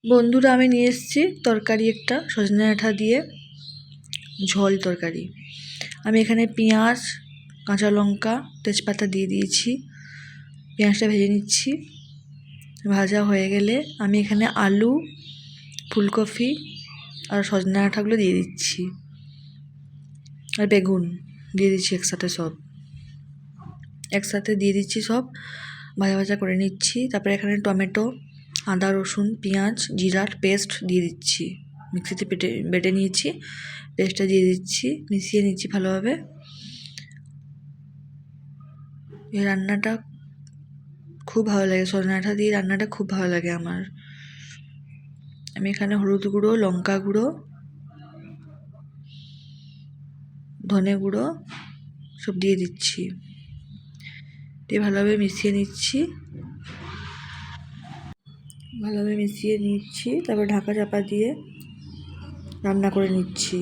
বন্ধুরা, আমি নিয়ে এসেছি তরকারি, একটা সজনে ডাঁটা দিয়ে ঝোল তরকারি। আমি এখানে পেঁয়াজ, কাঁচা লঙ্কা, তেজপাতা দিয়ে দিয়েছি। পেঁয়াজটা ভেজে নিচ্ছি। ভাজা হয়ে গেলে আমি এখানে আলু, ফুলকপি আর সজনে ডাঁটাগুলো দিয়ে দিচ্ছি, আর বেগুন দিয়ে দিচ্ছি একসাথে দিয়ে দিচ্ছি। সব ভাজা ভাজা করে নিচ্ছি। তারপরে এখানে টমেটো, আদা, রসুন, পেঁয়াজ, জিরার পেস্ট দিয়ে দিচ্ছি। মিক্সিতে বেটে নিয়েছি, পেস্টটা দিয়ে দিচ্ছি, মিশিয়ে নিচ্ছি ভালোভাবে। এই রান্নাটা খুব ভালো লাগে, সজনে ডাঁটা দিয়ে রান্নাটা খুব ভালো লাগে আমার। আমি এখানে হলুদ গুঁড়ো, লঙ্কা গুঁড়ো, ধনে গুঁড়ো সব দিয়ে দিচ্ছি, দিয়ে ভালোভাবে মিশিয়ে নিচ্ছি। তারপর ঢাকা চাপা দিয়ে রান্না করে নিচ্ছি।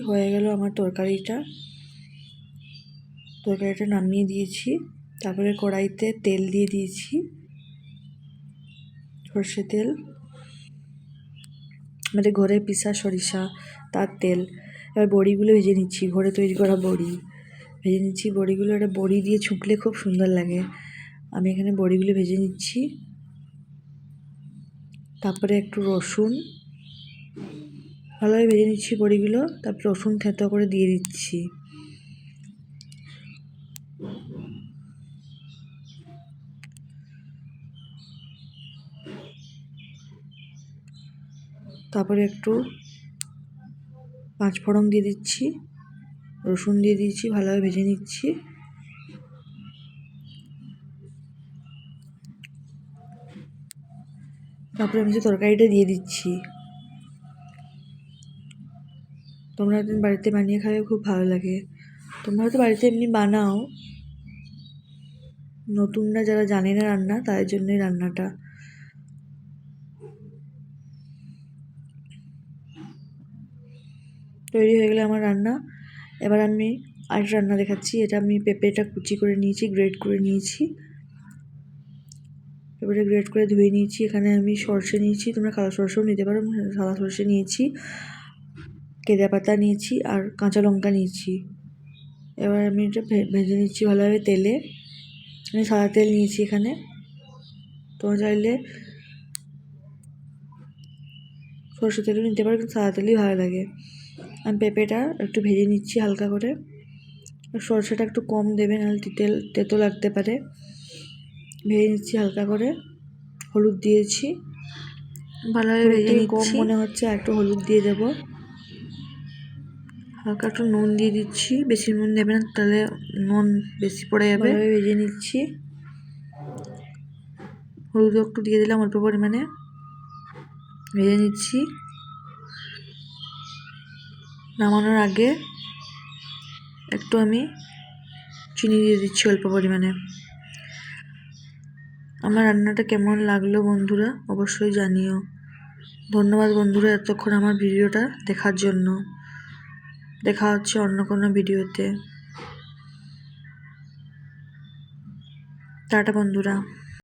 হয়ে গেল আমার তরকারিটা নামিয়ে দিয়েছি। তারপরে কড়াইতে তেল দিয়ে দিয়েছি, সর্ষে তেল, আমাদের ঘরে পিসা সরিষা তার তেল। এবার বড়িগুলো ভেজে নিচ্ছি, ঘরে তৈরি করা বড়ি ভেজে নিচ্ছি। বড়িগুলো একটা বড়ি দিয়ে ছুঁকলে খুব সুন্দর লাগে। আমি এখানে বড়িগুলো ভেজে নিচ্ছি। তারপরে একটু রসুন ভালোভাবে ভেজে নিচ্ছি বড়িগুলো। তারপর রসুন থেঁতো করে দিয়ে দিচ্ছি। তারপরে একটু পাঁচফোড়ন দিয়ে দিচ্ছি, রসুন দিয়ে দিচ্ছি, ভালোভাবে ভেজে নিচ্ছি। তারপরে আমি যে তরকারিটা দিয়ে দিচ্ছি। তোমরা একদিন বাড়িতে বানিয়ে খাবে, খুব ভালো লাগে। তোমরা হয়তো বাড়িতে এমনি বানাও, নতুনরা যারা জানে না রান্না, তাদের জন্যই রান্নাটা। তৈরি হয়ে গেলে আমার রান্না। এবার আমি আরেকটা রান্না দেখাচ্ছি। এটা আমি পেঁপেটা কুচি করে নিয়েছি, গ্রেট করে নিয়েছি। পেঁপেটা গ্রেট করে ধুয়ে নিয়েছি। এখানে আমি সরষে নিয়েছি, তোমরা কালো সরষেও নিতে পারো। সাদা সরষে নিয়েছি, কেদা পাতা নিয়েছি, আর কাঁচা লঙ্কা নিয়েছি। এবার আমি এটা ভেজে নিচ্ছি ভালোভাবে তেলে। আমি সাদা তেল নিয়েছি এখানে, তোমরা চাইলে সরষে তেলও নিতে পারো, কিন্তু সাদা তেলই ভালো লাগে। আমি পেঁপেটা একটু ভেজে নিচ্ছি হালকা করে। সরষেটা একটু কম দেবে, নাহলে তেতো লাগতে পারে। ভেজে নিচ্ছি হালকা করে। হলুদ দিয়েছি, ভালোভাবে ভেজে নিচ্ছি। কম মনে হচ্ছে, একটু হলুদ দিয়ে দেবো। হালকা একটু নুন দিয়ে দিচ্ছি, বেশি নুন দেবে না, তাহলে নুন বেশি পড়ে যাবে। ভালোভাবে ভেজে নিচ্ছি। হলুদ একটু দিয়ে দিলাম অল্প পরিমাণে, ভেজে নিচ্ছি। নামানোর আগে একটু আমি চিনি দিয়ে দিচ্ছি অল্প পরিমাণে। আমার রান্নাটা কেমন লাগলো বন্ধুরা, অবশ্যই জানিও। ধন্যবাদ বন্ধুরা এতক্ষণ আমার ভিডিওটা দেখার জন্য। দেখা হচ্ছে অন্য কোনো ভিডিওতে। টাটা বন্ধুরা।